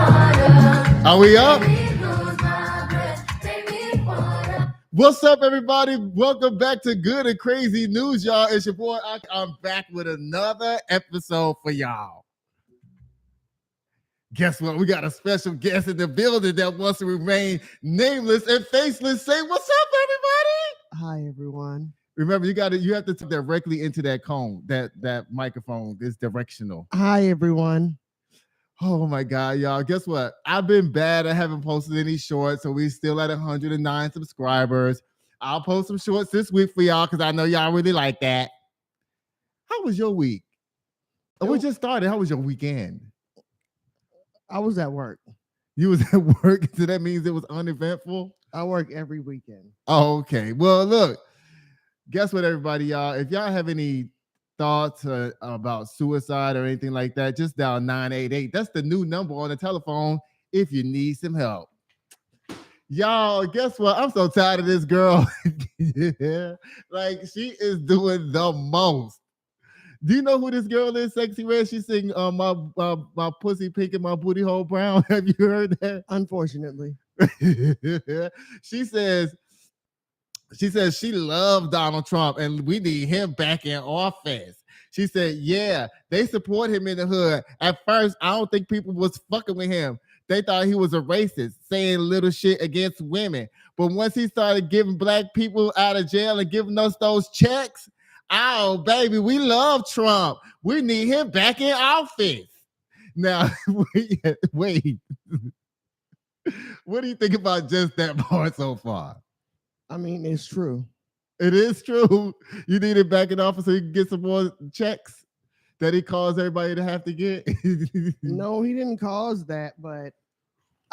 Are we up? What's up, everybody? Welcome back to Good and Crazy News, y'all. It's your boy. I'm back with another episode for y'all. Guess what? We got a special guest in the building that wants to remain nameless and faceless. Say what's up, everybody. Hi, everyone. Remember, you have to talk directly into that cone. That microphone is directional. Hi, everyone. Oh my God, y'all. Guess what? I've been bad. I haven't posted any shorts, so we still at 109 subscribers. I'll post some shorts this week for y'all because I know y'all really like that. How was your week? We just started. How was your weekend? I was at work. You was at work, so that means it was uneventful? I work every weekend. Oh, okay. Well, look, guess what, everybody, y'all? If y'all have any thoughts about suicide or anything like that, just dial 988. That's the new number on the telephone if you need some help. Y'all, guess what? I'm so tired of this girl. Yeah. Like, she is doing the most. Do you know who this girl is, Sexxy Red? She's singing my pussy pink and my booty hole brown. Have you heard that? Unfortunately. She says she loved Donald Trump and we need him back in office. She said, yeah, they support him in the hood. At first, I don't think people was fucking with him. They thought he was a racist, saying little shit against women. But once he started giving black people out of jail and giving us those checks, oh, baby, we love Trump. We need him back in office. Now, wait. What do you think about just that part so far? I mean, it's true. It is true. You need it back in office so you can get some more checks that he caused everybody to have to get. No, he didn't cause that, but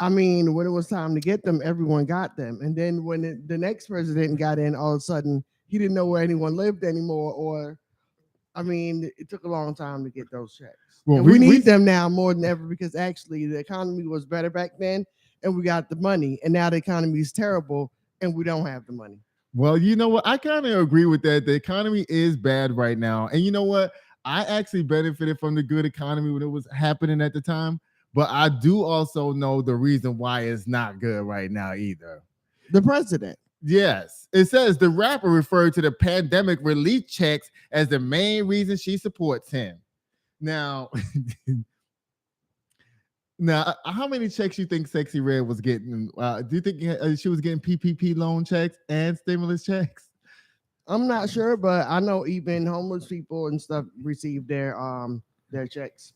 I mean, when it was time to get them, everyone got them. And then when the next president got in, all of a sudden, he didn't know where anyone lived anymore. Or, I mean, it took a long time to get those checks. Well, we need them now more than ever because actually the economy was better back then and we got the money. And now the economy is terrible and we don't have the money. Well, you know what? I kind of agree with that. The economy is bad right now. And you know what? I actually benefited from the good economy when it was happening at the time. But I do also know the reason why it's not good right now either. The president. Yes. It says the rapper referred to the pandemic relief checks as the main reason she supports him. Now, how many checks you think Sexxy Red was getting? Do you think she was getting PPP loan checks and stimulus checks? I'm not sure, but I know even homeless people and stuff receive their checks.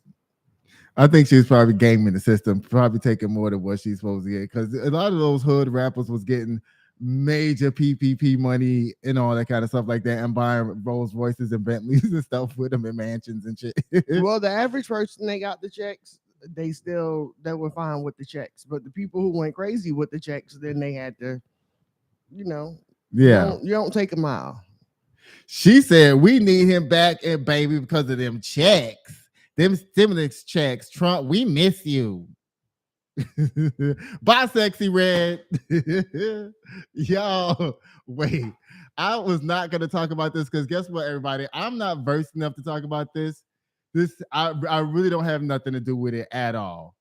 I think she was probably gaming the system, probably taking more than what she's supposed to get because a lot of those hood rappers was getting major PPP money and all that kind of stuff like that and buying Rolls Royces and Bentleys and stuff with them in mansions and shit. Well, the average person, they got the checks. They were fine with the checks. But the people who went crazy with the checks, then they had to, yeah. You don't take a mile. She said, we need him back, and baby, because of them checks. Them stimulus checks, Trump, we miss you. Bye, Sexxy Red. Y'all, wait. I was not going to talk about this because guess what, everybody? I'm not versed enough to talk about this. I really don't have nothing to do with it at all.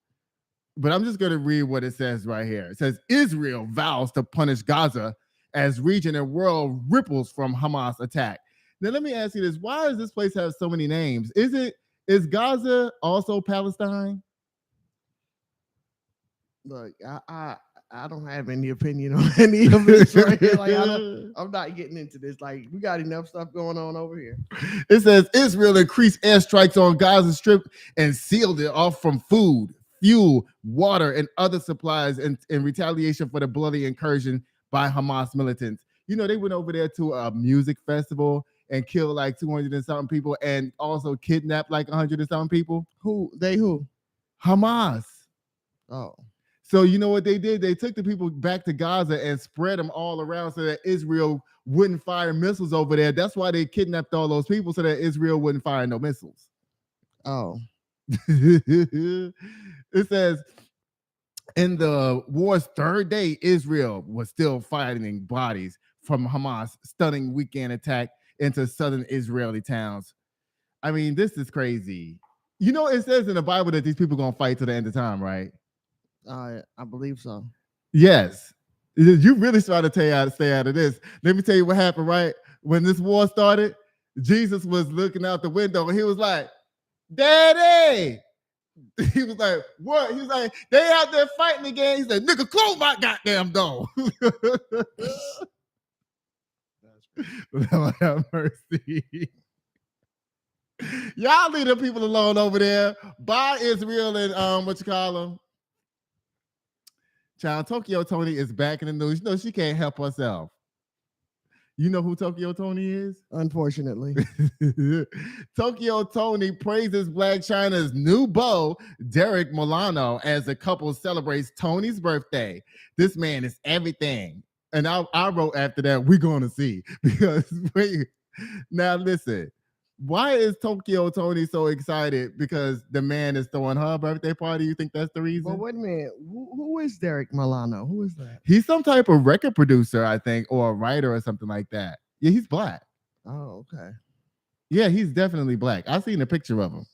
But I'm just going to read what it says right here. It says, Israel vows to punish Gaza as region and world ripples from Hamas attack. Now, let me ask you this. Why does this place have so many names? Is Gaza also Palestine? Look, I don't have any opinion on any of this right here. Like, I'm not getting into this. Like, we got enough stuff going on over here. It says Israel increased airstrikes on Gaza Strip and sealed it off from food, fuel, water, and other supplies in retaliation for the bloody incursion by Hamas militants. You know, they went over there to a music festival and killed like 200 and something people and also kidnapped like 100 and something people. Who? Hamas. Oh. So you know what they did? They took the people back to Gaza and spread them all around so that Israel wouldn't fire missiles over there. That's why they kidnapped all those people so that Israel wouldn't fire no missiles. Oh. It says, in the war's third day, Israel was still fighting bodies from Hamas' stunning weekend attack into southern Israeli towns. I mean, this is crazy. You know, it says in the Bible that these people are going to fight to the end of time, right? I believe so. Yes. You really try to stay out of this. Let me tell you what happened, right? When this war started, Jesus was looking out the window and he was like, Daddy. He was like, what? He was like, they out there fighting again. He said, nigga, close my goddamn door. Lord have mercy. Y'all leave the people alone over there. Bye, Israel, and what you call them? Child, Tokyo Tony is back in the news. You know, she can't help herself. You know who Tokyo Tony is? Unfortunately. Tokyo Tony praises Black China's new beau, Derek Milano, as the couple celebrates Tony's birthday. This man is everything. And I wrote after that, we're going to see. Because, wait, now listen. Why is Tokyo Tony so excited? Because the man is throwing her birthday party. You think that's the reason? Well, wait a minute. Who is Derek Milano? Who is that? He's some type of record producer, I think, or a writer or something like that. Yeah, he's black. Oh, okay. Yeah, he's definitely black. I've seen a picture of him.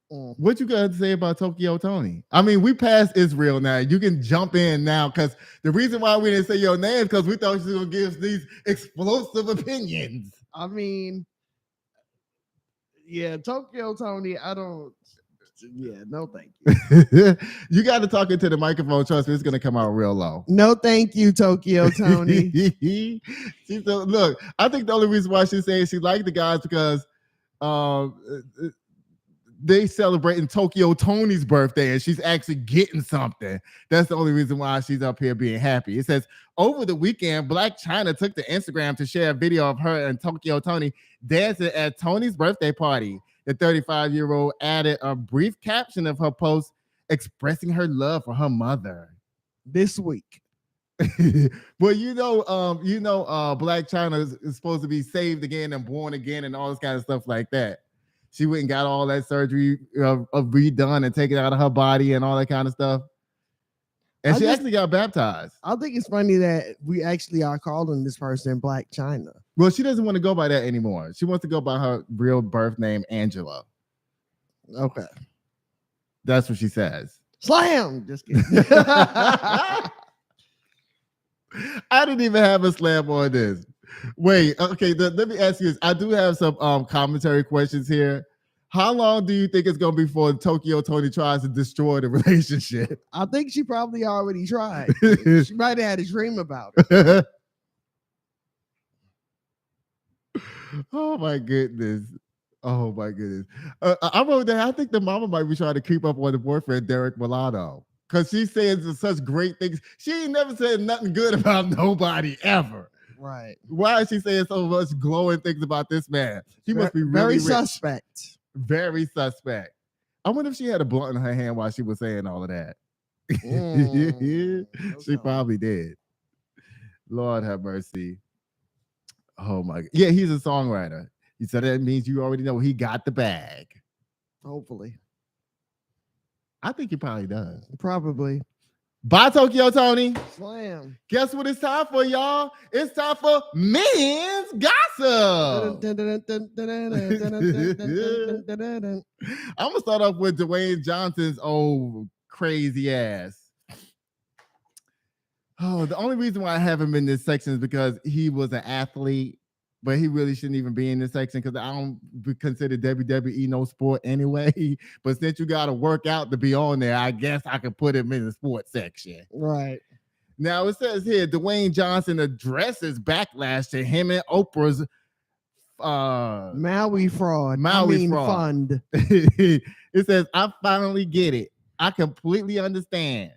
What you got to say about Tokyo Tony? I mean, we passed Israel now. You can jump in now because the reason why we didn't say your name is because we thought you were going to give us these explosive opinions. I mean, yeah, Tokyo Tony, no thank you. You got to talk into the microphone. Trust me, it's going to come out real low. No thank you, Tokyo Tony. Look, I think the only reason why she's saying she liked the guys because they celebrating Tokyo Tony's birthday and she's actually getting something. That's the only reason why she's up here being happy. It says, over the weekend, Black China took to Instagram to share a video of her and Tokyo Tony dancing at Tony's birthday party. The 35-year-old added a brief caption of her post expressing her love for her mother. This week. Well, Black China is supposed to be saved again and born again and all this kind of stuff like that. She went and got all that surgery redone and taken out of her body and all that kind of stuff. And she actually got baptized. I think it's funny that we actually are calling this person Black China. Well, she doesn't want to go by that anymore. She wants to go by her real birth name, Angela. Okay. That's what she says. Slam! Just kidding. I didn't even have a slam on this. Wait, okay, let me ask you this. I do have some commentary questions here. How long do you think it's going to be before Tokyo Tony tries to destroy the relationship? I think she probably already tried. She might have had a dream about it. Oh, my goodness. Oh, my goodness. I wrote that I think the mama might be trying to keep up on the boyfriend, Derek Milano, because she says such great things. She ain't never said nothing good about nobody ever. Right. Why is she saying so much glowing things about this man? He must be really very suspect. Very suspect. I wonder if she had a blunt in her hand while she was saying all of that. She probably did. Lord have mercy. Oh my God. Yeah, he's a songwriter. He said that means you already know he got the bag. Hopefully. I think he probably does. Probably. Bye, Tokyo Tony. Slam. Guess what it's time for, y'all? It's time for men's gossip. I'm going to start off with Dwayne Johnson's old crazy ass. Oh, the only reason why I have him in this section is because he was an athlete, but he really shouldn't even be in this section because I don't consider WWE no sport anyway. But since you got to work out to be on there, I guess I can put him in the sports section. Right. Now it says here, Dwayne Johnson addresses backlash to him and Oprah's Maui fraud. Fraud. Fund. It says, I finally get it. I completely understand.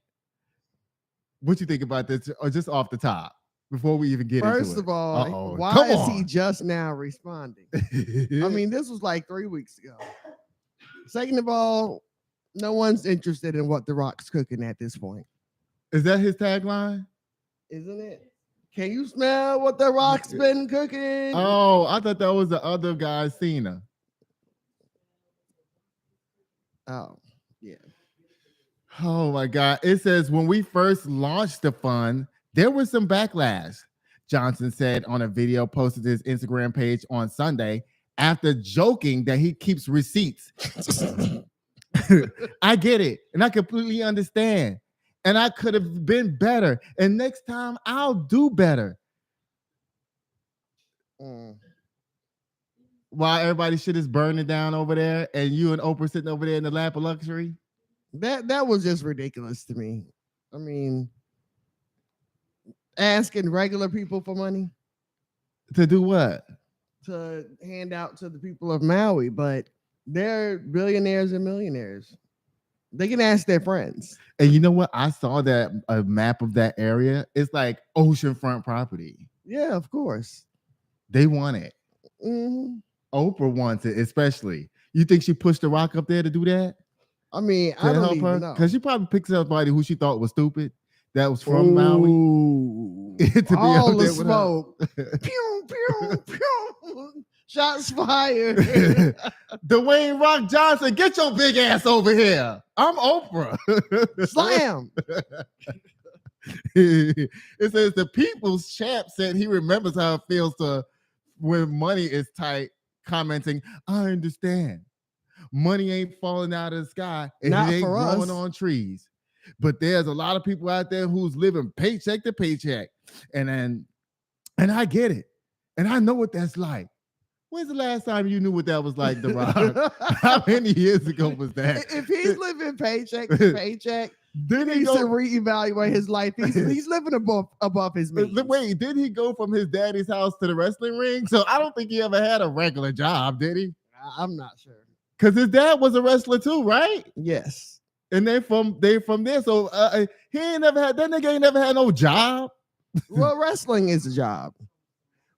What you think about this? Or just off the top? Before we even get into it. First of all, why is he just now responding? I mean, this was like 3 weeks ago. Second of all, no one's interested in what The Rock's cooking at this point. Is that his tagline? Isn't it? Can you smell what The Rock's been cooking? Oh, I thought that was the other guy, Cena. Oh, yeah. Oh my God. It says, when we first launched the fund, there was some backlash, Johnson said on a video posted to his Instagram page on Sunday after joking that he keeps receipts. I get it, and I completely understand. And I could have been better. And next time I'll do better. While everybody shit is burning down over there, and you and Oprah sitting over there in the lap of luxury. That was just ridiculous to me. I mean, asking regular people for money To do what? to hand out to the people of Maui, but they're billionaires and millionaires. They can ask their friends. And you know what? I saw that a map of that area. It's like oceanfront property. Yeah, of course. They want it. Mm-hmm. Oprah wants it, especially. You think she pushed the rock up there to do that? I mean, I don't even know. Because she probably picked somebody who she thought was stupid that was from Maui. To be all the smoke. Pew, pew, pew. Shots fired. Dwayne Rock Johnson, get your big ass over here. I'm Oprah. Slam. It says the people's champ said he remembers how it feels to when money is tight, commenting, I understand. Money ain't falling out of the sky and Not it ain't for growing us. on trees. But there's a lot of people out there who's living paycheck to paycheck. And I get it. And I know what that's like. When's the last time you knew what that was like, The Rock? How many years ago was that? If he's living paycheck to paycheck, he needs to reevaluate his life. He's living above his means. Wait, did he go from his daddy's house to the wrestling ring? So I don't think he ever had a regular job, did he? I'm not sure. Because his dad was a wrestler too, right? Yes. And they from there. So he ain't never had that nigga ain't never had no job. Well, wrestling is a job.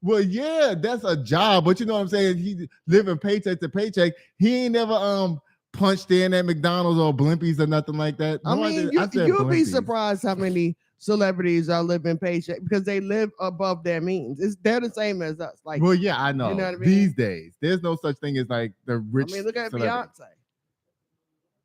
Well, yeah, that's a job, but you know what I'm saying? He living paycheck to paycheck. He ain't never punched in at McDonald's or Blimpies or nothing like that. No, I mean, you'll be surprised how many celebrities are living paycheck because they live above their means. They're the same as us. Like, well, yeah, I know. You know what I mean? These days, there's no such thing as like the rich. I mean, look at celebrity. Beyonce.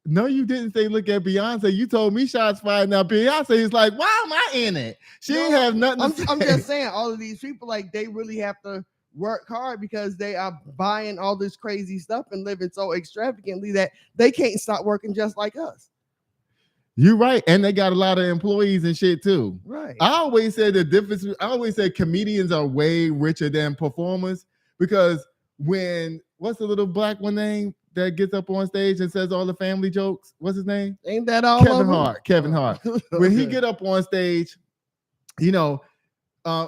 No, you didn't say look at Beyonce. You told me shots fired. Now Beyonce is like, why am I in it? She ain't have nothing. I'm just saying, all of these people, like, they really have to work hard because they are buying all this crazy stuff and living so extravagantly that they can't stop working just like us. You're right, and they got a lot of employees and shit too. Right. I always said the difference. I always said comedians are way richer than performers because what's the little black one name that gets up on stage and says all the family jokes? What's his name? Ain't that all? Kevin Hart. When he get up on stage, you know,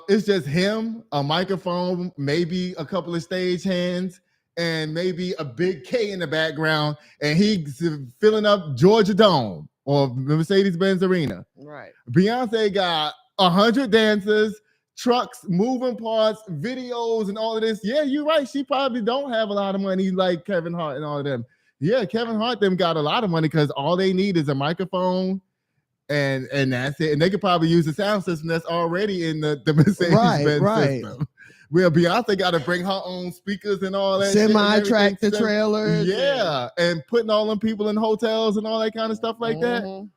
it's just him, a microphone, maybe a couple of stage hands, and maybe a big K in the background, and he's filling up Georgia Dome or Mercedes-Benz Arena. Right. Beyonce got 100 dancers, trucks, moving parts, videos, and all of this. Yeah, you're right. She probably don't have a lot of money like Kevin Hart and all of them. Yeah, Kevin Hart them got a lot of money because all they need is a microphone and that's it. And they could probably use the sound system that's already in the Mercedes-Benz system. Where Beyonce got to bring her own speakers and all that. Semi-tractor trailers. Yeah, and putting all them people in hotels and all that kind of stuff like that.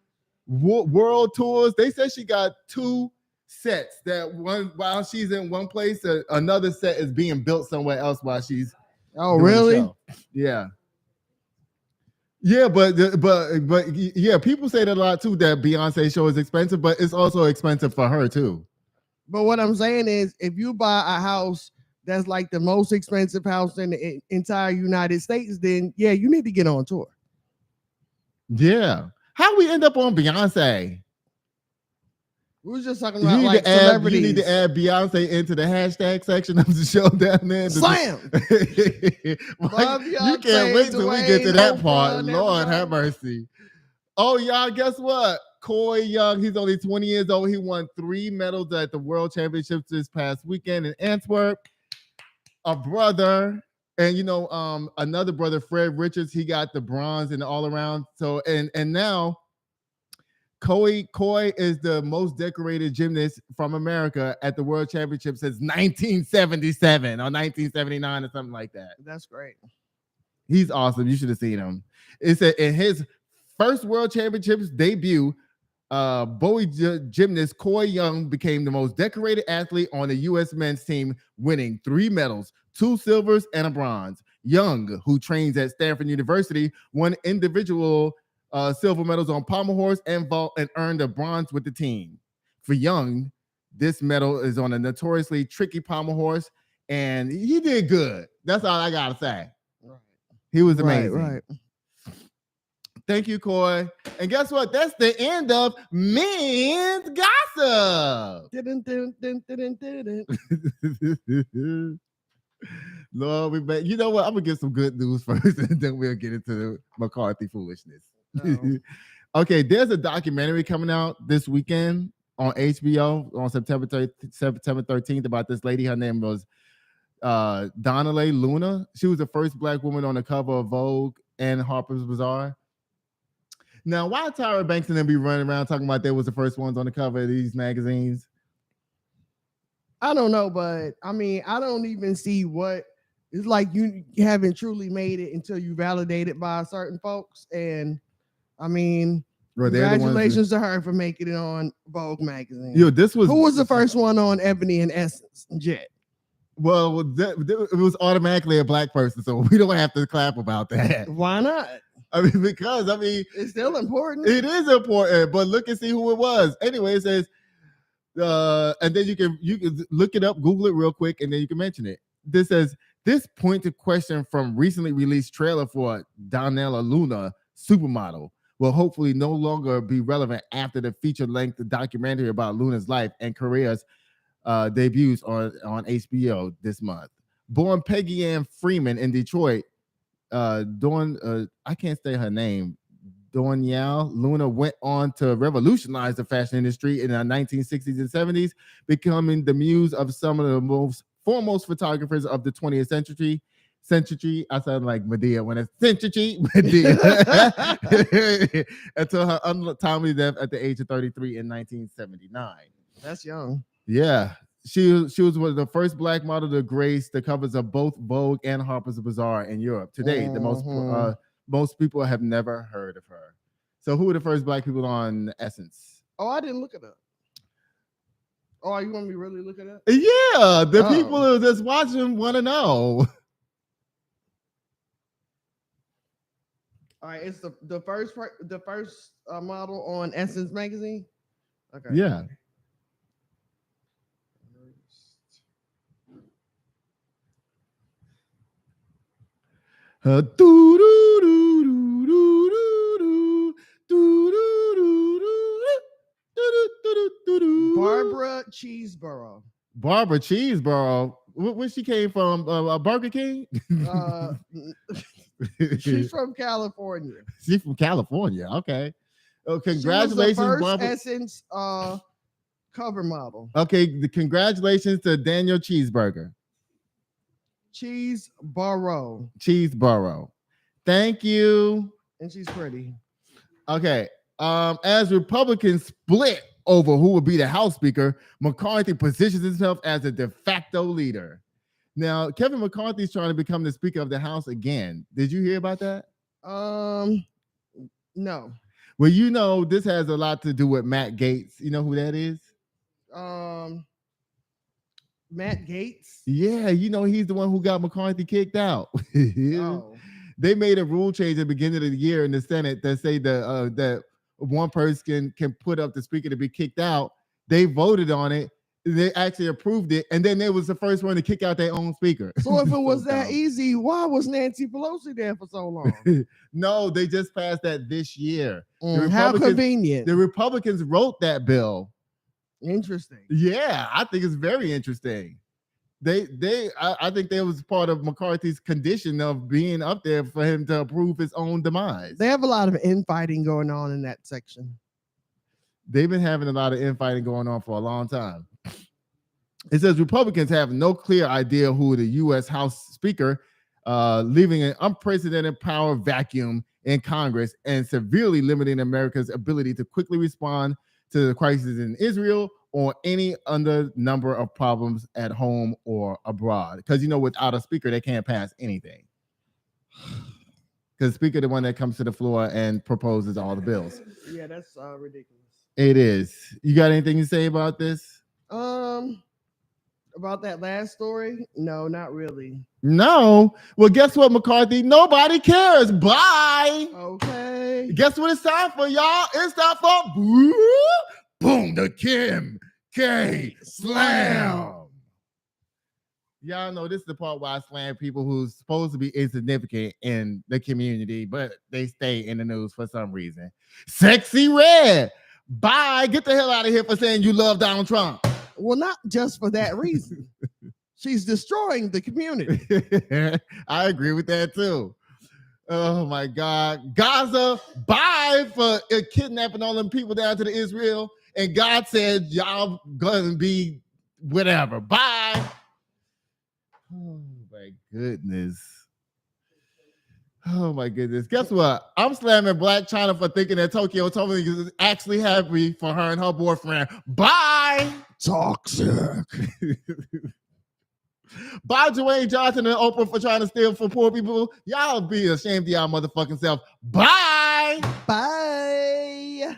World tours. They said she got 2 sets that one while she's in one place, another set is being built somewhere else while she's. Oh, really? Yeah. Yeah, but yeah, people say that a lot too, that Beyonce show is expensive, but it's also expensive for her too. But what I'm saying is, if you buy a house that's like the most expensive house in the entire United States, then yeah, you need to get on tour. Yeah. How we end up on Beyonce? We were just talking about like celebrities. You need to add Beyonce into the hashtag section of the show down there. Slam! You can't wait till we get to that part. Lord have mercy. Oh, y'all, guess what? Khoi Young, he's only 20 years old. He won 3 medals at the World Championships this past weekend in Antwerp. A brother, and you know, another brother, Fred Richards, he got the bronze and all around. So, and now Khoi is the most decorated gymnast from America at the World Championship since 1977 or 1979 or something like that. That's great. He's awesome. You should have seen him. It's in his first World Championships debut. Bowie gymnast Khoi Young became the most decorated athlete on the U.S. men's team, winning 3 medals, 2 silvers and a bronze. Young, who trains at Stanford University, won individual silver medals on pommel horse and vault and earned a bronze with the team. For Young, this medal is on a notoriously tricky pommel horse, and he did good. That's all I gotta say. Right. He was amazing. Right. Thank you, Khoi. And guess what? That's the end of men's gossip. Lord, we bet. You know what? I'm gonna get some good news first, and then we'll get into the McCarthy foolishness. Okay, there's a documentary coming out this weekend on HBO on September 13th about this lady. Her name was Donale Luna. She was the first Black woman on the cover of Vogue and Harper's Bazaar. Now, why Tyra Banks and them be running around talking about they was the first ones on the cover of these magazines? I don't know, but I mean, I don't even see what it's like. You haven't truly made it until you validate it by certain folks. And I mean, congratulations to her for making it on Vogue magazine. Yo, who was the first one on Ebony and Essence Jet? Well, it was automatically a Black person, so we don't have to clap about that. Why not? I mean, because it's still important. It is important, but look and see who it was. Anyway, it says, and then you can look it up, Google it real quick, and then you can mention it. This says this pointed question from recently released trailer for Donale Luna, supermodel, will hopefully no longer be relevant after the feature-length documentary about Luna's life and careers debuts on HBO this month. Born Peggy Ann Freeman in Detroit, I can't say her name. Donyal Luna went on to revolutionize the fashion industry in the 1960s and 70s, becoming the muse of some of the most foremost photographers of the 20th century. I sound like Medea when it's century Medea. Until her untimely death at the age of 33 in 1979. That's young. Yeah. She was one of the first Black model to grace the covers of both Vogue and Harper's Bazaar in Europe. To date, the most people have never heard of her. So who were the first Black people on Essence? Oh, I didn't look it up. Oh, you want me to really look it up? Yeah, the people who just watching want to know. All right, it's the first model on Essence magazine. Okay. Yeah. Barbara Cheeseborough. Barbara Cheeseborough. Where she came from? Burger King? She's from California. She's from California. Okay. Oh, congratulations, she was the first Barbara. Essence cover model. Okay, congratulations to Daniel Cheeseburger. Cheeseborough. Thank you. And she's pretty. Okay. As Republicans split over who will be the House Speaker, McCarthy positions himself as a de facto leader. Now, Kevin McCarthy is trying to become the Speaker of the House again. Did you hear about that? No. Well, you know, this has a lot to do with Matt Gaetz. You know who that is? Matt Gaetz? Yeah, you know, he's the one who got McCarthy kicked out. They made a rule change at the beginning of the year in the Senate that say that one person can put up the speaker to be kicked out. They voted on it. They actually approved it, and then they was the first one to kick out their own speaker. So if it was that easy, why was Nancy Pelosi there for so long? No, they just passed that this year. How convenient. The Republicans wrote that bill. Interesting. Yeah, I think it's very interesting. I think that was part of McCarthy's condition of being up there for him to approve his own demise. They have a lot of infighting going on in that section. They've been having a lot of infighting going on for a long time. It says Republicans have no clear idea who the U.S. House Speaker, leaving an unprecedented power vacuum in Congress and severely limiting America's ability to quickly respond to the crisis in Israel or any other number of problems at home or abroad. Because, you know, without a speaker, they can't pass anything. Because the speaker is the one that comes to the floor and proposes all the bills. Yeah, that's ridiculous. It is. You got anything to say about this? about that last story? No, not really. No. Well, guess what, McCarthy? Nobody cares. Bye. Okay. Guess what it's time for, y'all? It's time for Boom the Kim K Slam. Y'all know this is the part where I slam people who's supposed to be insignificant in the community, but they stay in the news for some reason. Sexxy Red. Bye. Get the hell out of here for saying you love Donald Trump. Well, not just for that reason. She's destroying the community. I agree with that too. Oh my God. Gaza, bye for kidnapping all them people down to the Israel. And God said, y'all gonna be whatever. Bye. Oh my goodness. Oh my goodness. Guess what? I'm slamming Black China for thinking that Tokyo Tony is actually happy for her and her boyfriend. Bye. Toxic. Bye, Dwayne Johnson and Oprah for trying to steal from poor people. Y'all be ashamed of y'all motherfucking self. Bye. Bye.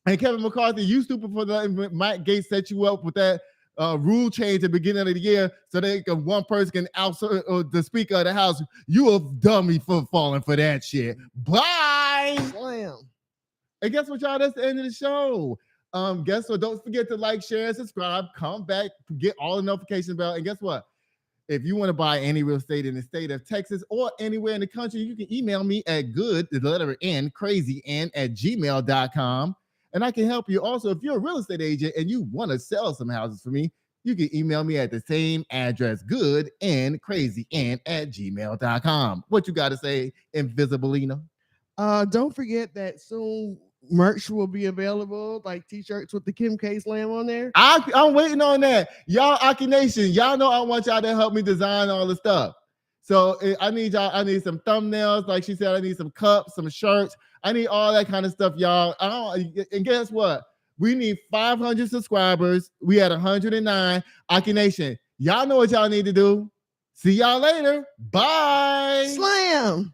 And Kevin McCarthy, you stupid for letting Mike Gates set you up with that rule change at the beginning of the year so that one person can outside the Speaker of the House. You a dummy for falling for that shit. Bye. Slam. And guess what, y'all? That's the end of the show. Guess what? Don't forget to like, share, and subscribe. Come back, get all the notification bell. And guess what? If you want to buy any real estate in the state of Texas or anywhere in the country, you can email me at the letter N, crazy N, at gmail.com. And I can help you. Also, if you're a real estate agent and you want to sell some houses for me, you can email me at the same address, crazyn at gmail.com. What you got to say, Invisibilina? Don't forget that soon merch will be available, like t-shirts with the Kim K Slam on there. I'm waiting on that. Y'all, Aki Nation, y'all know I want y'all to help me design all the stuff. So I need y'all, I need some thumbnails. Like she said, I need some cups, some shirts. I need all that kind of stuff, y'all. And guess what? We need 500 subscribers. We had 109. Aki Nation, y'all know what y'all need to do. See y'all later. Bye. Slam.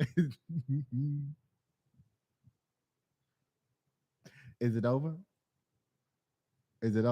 Is it over? Is it over?